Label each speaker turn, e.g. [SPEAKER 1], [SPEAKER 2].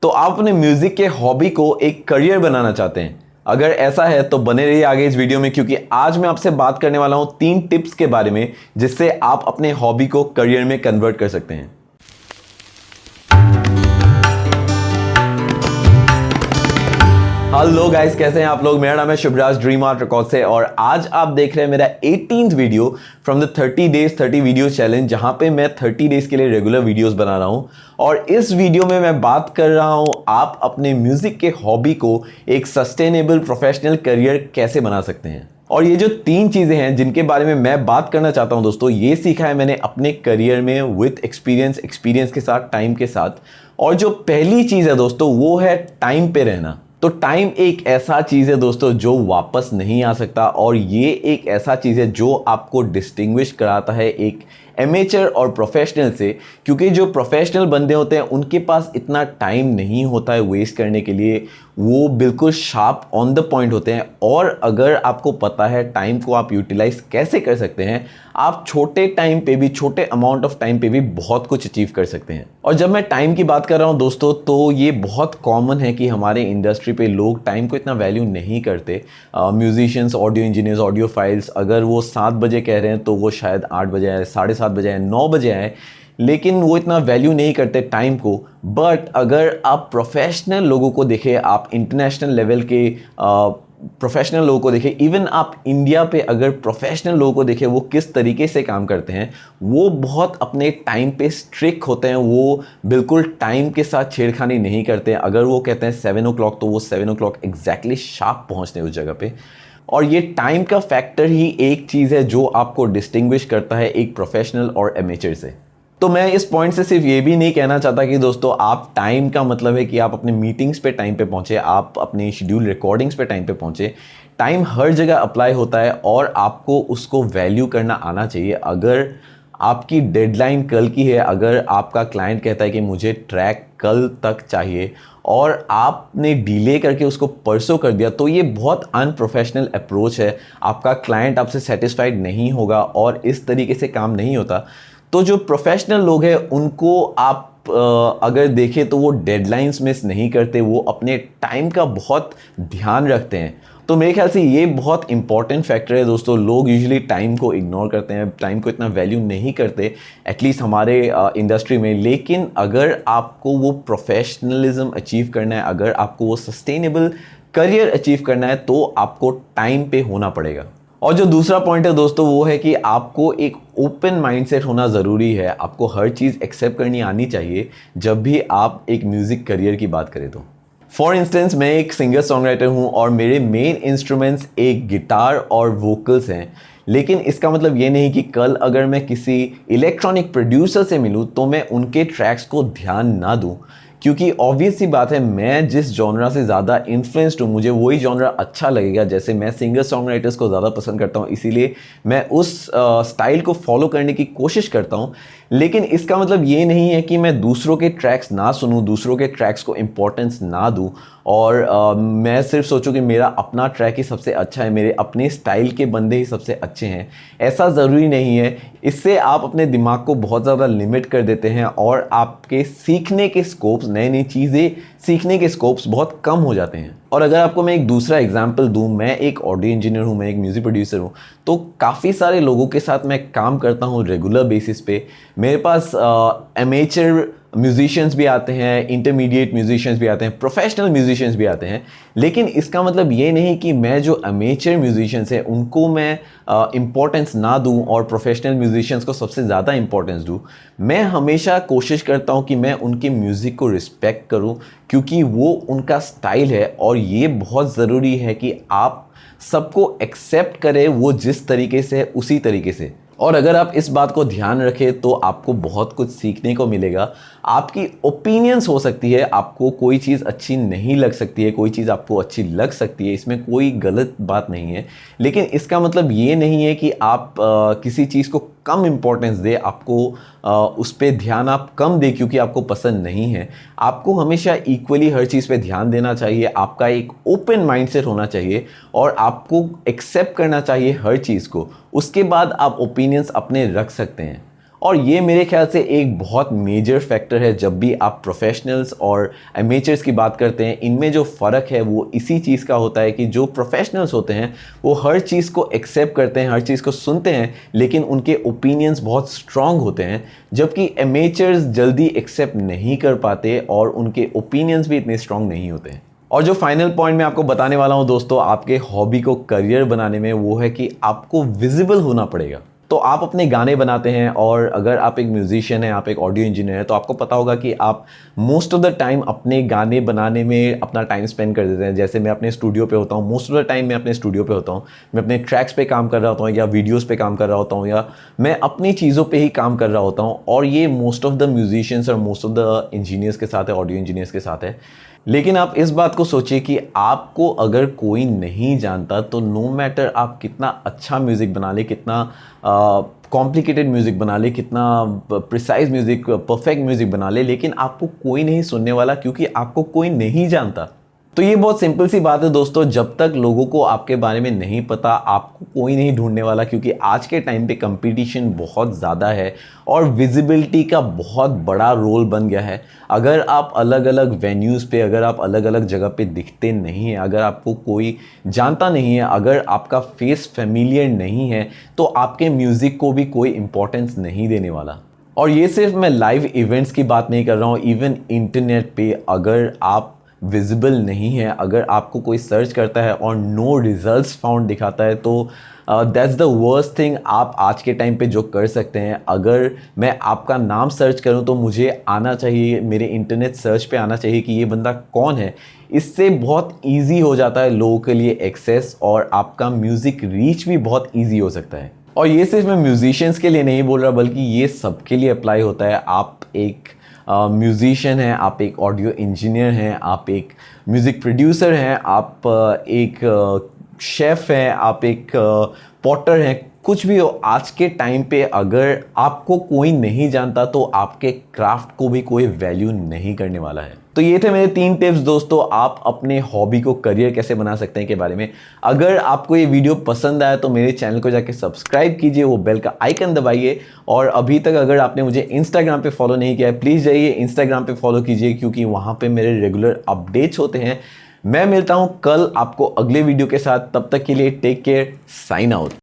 [SPEAKER 1] तो आप अपने म्यूजिक के हॉबी को एक करियर बनाना चाहते हैं? अगर ऐसा है तो बने रहिए आगे इस वीडियो में, क्योंकि आज मैं आपसे बात करने वाला हूं 3 टिप्स के बारे में जिससे आप अपने हॉबी को करियर में कन्वर्ट कर सकते हैं। हेलो गाइस, कैसे हैं आप लोग? मेरा नाम है शुभराज ड्रीम आर्ट रिकॉर्ड से और आज आप देख रहे हैं मेरा 18th video from the 30 days 30 video challenge, जहां पे मैं 30 डेज के लिए रेगुलर वीडियोस बना रहा हूं। और इस वीडियो में मैं बात कर रहा हूं आप अपने म्यूजिक के हॉबी को एक सस्टेनेबल प्रोफेशनल करियर कैसे बना सकते हैं। और ये जो 3 चीजें हैं जिनके बारे में मैं बात करना चाहता हूं दोस्तों, ये सीखा है मैंने अपने करियर में विथ एक्सपीरियंस के साथ, टाइम के साथ। और जो पहली चीज है दोस्तों वो है टाइम पे रहना। तो टाइम एक ऐसा चीज़ है दोस्तों जो वापस नहीं आ सकता, और ये एक ऐसा चीज़ है जो आपको डिस्टिंग्विश कराता है एक एमेचर और प्रोफेशनल से। क्योंकि जो प्रोफेशनल बंदे होते हैं उनके पास इतना टाइम नहीं होता है वेस्ट करने के लिए, वो बिल्कुल शार्प ऑन द पॉइंट होते हैं। और अगर आपको पता है टाइम को आप यूटिलाइज कैसे कर सकते हैं, आप छोटे टाइम पे भी, छोटे अमाउंट ऑफ टाइम पे भी बहुत कुछ अचीव कर सकते हैं। और जब मैं टाइम की बात कर रहा हूं दोस्तों, तो ये बहुत कॉमन है कि हमारे इंडस्ट्री पे लोग टाइम को इतना वैल्यू नहीं करते। Musicians, audio engineers, audio files, अगर वो 7 बजे कह रहे हैं तो वो शायद 8 बजे आए, 7:30 बजे आए, 9 बजे आए, लेकिन वो इतना वैल्यू नहीं करते टाइम को। बट अगर आप प्रोफेशनल लोगों को देखें, आप इंटरनेशनल लेवल के प्रोफेशनल लोगों को देखें, इवन आप इंडिया पे अगर प्रोफेशनल लोगों को देखें, वो किस तरीके से काम करते हैं, वो बहुत अपने टाइम पे स्ट्रिक्ट होते हैं। वो बिल्कुल टाइम के साथ छेड़खानी नहीं करते हैं। अगर वो कहते हैं 7 o'clock, तो वो 7 o'clock एग्जैक्टली शार्प पहुंचते हैं उस जगह पे। और ये टाइम का फैक्टर ही एक चीज़ है जो आपको डिस्टिंग्विश करता है एक प्रोफेशनल और एमेचर से। तो मैं इस पॉइंट से सिर्फ ये भी नहीं कहना चाहता कि दोस्तों आप टाइम का मतलब है कि आप अपने मीटिंग्स पे टाइम पे पहुंचे, आप अपने शेड्यूल रिकॉर्डिंग्स पे टाइम पे पहुंचे। टाइम हर जगह अप्लाई होता है और आपको उसको वैल्यू करना आना चाहिए। अगर आपकी डेडलाइन कल की है, अगर आपका क्लाइंट कहता है कि मुझे ट्रैक कल तक चाहिए और आपने डिले करके उसको परसों कर दिया, तो ये बहुत अनप्रोफेशनल अप्रोच है। आपका क्लाइंट आपसे सेटिस्फाइड नहीं होगा और इस तरीके से काम नहीं होता। तो जो प्रोफेशनल लोग हैं उनको आप अगर देखें तो वो डेडलाइंस मिस नहीं करते, वो अपने टाइम का बहुत ध्यान रखते हैं। तो मेरे ख्याल से ये बहुत इंपॉर्टेंट फैक्टर है दोस्तों। लोग यूजुअली टाइम को इग्नोर करते हैं, टाइम को इतना वैल्यू नहीं करते, एटलीस्ट हमारे इंडस्ट्री में। लेकिन अगर आपको वो प्रोफेशनलिज्म अचीव करना है, अगर आपको वो सस्टेनेबल करियर अचीव करना है, तो आपको टाइम पे होना पड़ेगा। और जो दूसरा पॉइंट है दोस्तों वो है कि आपको एक ओपन माइंडसेट होना ज़रूरी है। आपको हर चीज़ एक्सेप्ट करनी आनी चाहिए जब भी आप एक म्यूज़िक करियर की बात करें तो। फॉर इंस्टेंस, मैं एक सिंगर सॉन्ग राइटर हूँ और मेरे मेन इंस्ट्रूमेंट्स एक गिटार और वोकल्स हैं। लेकिन इसका मतलब ये नहीं कि कल अगर मैं किसी इलेक्ट्रॉनिक प्रोड्यूसर से मिलूँ तो मैं उनके ट्रैक्स को ध्यान ना दूँ। क्योंकि ऑब्वियस सी बात है, मैं जिस जॉनरा से ज़्यादा इन्फ्लुएंस्ड हूँ, मुझे वही जॉनरा अच्छा लगेगा। जैसे मैं सिंगर सॉन्ग राइटर्स को ज़्यादा पसंद करता हूँ, इसीलिए मैं उस स्टाइल को फॉलो करने की कोशिश करता हूँ। लेकिन इसका मतलब ये नहीं है कि मैं दूसरों के ट्रैक्स ना सुनूं, दूसरों के ट्रैक्स को इंपॉर्टेंस ना दूं और मैं सिर्फ सोचूं कि मेरा अपना ट्रैक ही सबसे अच्छा है, मेरे अपने स्टाइल के बंदे ही सबसे अच्छे हैं। ऐसा ज़रूरी नहीं है। इससे आप अपने दिमाग को बहुत ज़्यादा लिमिट कर देते हैं और आपके सीखने के स्कोप्स, नई नई चीज़ें सीखने के स्कोप्स बहुत कम हो जाते हैं। और अगर आपको मैं एक दूसरा एग्जांपल दूं, मैं एक ऑडियो इंजीनियर हूं, मैं एक म्यूज़िक प्रोड्यूसर हूं, तो काफ़ी सारे लोगों के साथ मैं काम करता हूं रेगुलर बेसिस पे। मेरे पास एमेचर म्यूजिशियंस भी आते हैं, इंटरमीडिएट म्यूजिशियंस भी आते हैं, प्रोफेशनल म्यूजिशियंस भी आते हैं। लेकिन इसका मतलब ये नहीं कि मैं जो एमेचर म्यूजिशियंस हैं उनको मैं इम्पोर्टेंस ना दूं और प्रोफेशनल म्यूजिशियंस को सबसे ज़्यादा इम्पोर्टेंस दूं। मैं हमेशा कोशिश करता हूं कि मैं उनके म्यूज़िक को रिस्पेक्ट करूं, क्योंकि वो उनका स्टाइल है। और ये बहुत ज़रूरी है कि आप सबको एक्सेप्ट करें वो जिस तरीके से है उसी तरीके से। और अगर आप इस बात को ध्यान रखें तो आपको बहुत कुछ सीखने को मिलेगा। आपकी ओपिनियंस हो सकती है, आपको कोई चीज़ अच्छी नहीं लग सकती है, कोई चीज़ आपको अच्छी लग सकती है, इसमें कोई गलत बात नहीं है। लेकिन इसका मतलब ये नहीं है कि आप किसी चीज़ को कम इम्पोर्टेंस दे, आपको उस पर ध्यान आप कम दे क्योंकि आपको पसंद नहीं है। आपको हमेशा इक्वली हर चीज़ पे ध्यान देना चाहिए। आपका एक ओपन माइंडसेट होना चाहिए और आपको एक्सेप्ट करना चाहिए हर चीज़ को। उसके बाद आप ओपिनियंस अपने रख सकते हैं। और ये मेरे ख्याल से एक बहुत मेजर फैक्टर है जब भी आप प्रोफेशनल्स और एमेचर्स की बात करते हैं। इनमें जो फ़र्क है वो इसी चीज़ का होता है कि जो प्रोफेशनल्स होते हैं वो हर चीज़ को एक्सेप्ट करते हैं, हर चीज़ को सुनते हैं, लेकिन उनके ओपिनियंस बहुत स्ट्रांग होते हैं, जबकि एमेचर्स जल्दी एक्सेप्ट नहीं कर पाते और उनके ओपिनियंस भी इतने स्ट्रांग नहीं होते हैं। और जो फाइनल पॉइंट मैं आपको बताने वाला हूं दोस्तों आपके हॉबी को करियर बनाने में, वो है कि आपको विजिबल होना पड़ेगा। तो आप अपने गाने बनाते हैं और अगर आप एक म्यूजिशियन हैं, आप एक ऑडियो इंजीनियर हैं, तो आपको पता होगा कि आप मोस्ट ऑफ द टाइम अपने गाने बनाने में अपना टाइम स्पेंड कर देते हैं। जैसे मैं अपने स्टूडियो पे होता हूँ, मोस्ट ऑफ द टाइम मैं अपने स्टूडियो पे होता हूँ, मैं अपने ट्रैक्स पे काम कर रहा होता हूँ या वीडियोस पे काम कर रहा होता हूँ, या मैं अपनी चीज़ों पे ही काम कर रहा होता हूँ। और ये मोस्ट ऑफ द म्यूजिशियंस और मोस्ट ऑफ द इंजीनियर्स के साथ है, ऑडियो इंजीनियर्स के साथ है। लेकिन आप इस बात को सोचिए कि आपको अगर कोई नहीं जानता तो नो मैटर आप कितना अच्छा म्यूज़िक बना ले, कितना कॉम्प्लिकेटेड म्यूज़िक बना ले, कितना प्रिसाइज म्यूज़िक, परफेक्ट म्यूज़िक बना ले, लेकिन आपको कोई नहीं सुनने वाला क्योंकि आपको कोई नहीं जानता। तो ये बहुत सिंपल सी बात है दोस्तों, जब तक लोगों को आपके बारे में नहीं पता आपको कोई नहीं ढूंढने वाला, क्योंकि आज के टाइम पे कंपटीशन बहुत ज़्यादा है और विजिबिलिटी का बहुत बड़ा रोल बन गया है। अगर आप अलग अलग वेन्यूज़ पे, अगर आप अलग अलग जगह पे दिखते नहीं हैं, अगर आपको कोई जानता नहीं है, अगर आपका फेस फेमिलियर नहीं है, तो आपके म्यूज़िक को भी कोई इम्पोर्टेंस नहीं देने वाला। और ये सिर्फ मैं लाइव इवेंट्स की बात नहीं कर रहा हूँ, इवन इंटरनेट पे अगर आप विजिबल नहीं है, अगर आपको कोई सर्च करता है और नो रिजल्ट्स फाउंड दिखाता है, तो दैट्स द वर्स्ट थिंग आप आज के टाइम पे जो कर सकते हैं। अगर मैं आपका नाम सर्च करूं तो मुझे आना चाहिए, मेरे इंटरनेट सर्च पे आना चाहिए कि ये बंदा कौन है। इससे बहुत ईजी हो जाता है लोगों के लिए एक्सेस, और आपका म्यूज़िक रीच भी बहुत ईजी हो सकता है। और ये सिर्फ मैं म्यूजिशियंस के लिए नहीं बोल रहा, बल्कि ये सबके लिए अप्लाई होता है। आप एक म्यूजिशियन हैं, आप एक ऑडियो इंजीनियर हैं, आप एक म्यूज़िक प्रोड्यूसर हैं, आप एक शेफ़ हैं, आप एक पॉटर हैं, कुछ भी हो, आज के टाइम पे अगर आपको कोई नहीं जानता तो आपके क्राफ्ट को भी कोई वैल्यू नहीं करने वाला है। तो ये थे मेरे 3 टिप्स दोस्तों, आप अपने हॉबी को करियर कैसे बना सकते हैं के बारे में। अगर आपको ये वीडियो पसंद आया तो मेरे चैनल को जाके सब्सक्राइब कीजिए, वो बेल का आइकन दबाइए। और अभी तक अगर आपने मुझे इंस्टाग्राम पे फॉलो नहीं किया है, प्लीज़ जाइए इंस्टाग्राम पे फॉलो कीजिए, क्योंकि वहाँ पे मेरे रेगुलर अपडेट्स होते हैं। मैं मिलता हूँ कल आपको अगले वीडियो के साथ, तब तक के लिए टेक केयर, साइन आउट।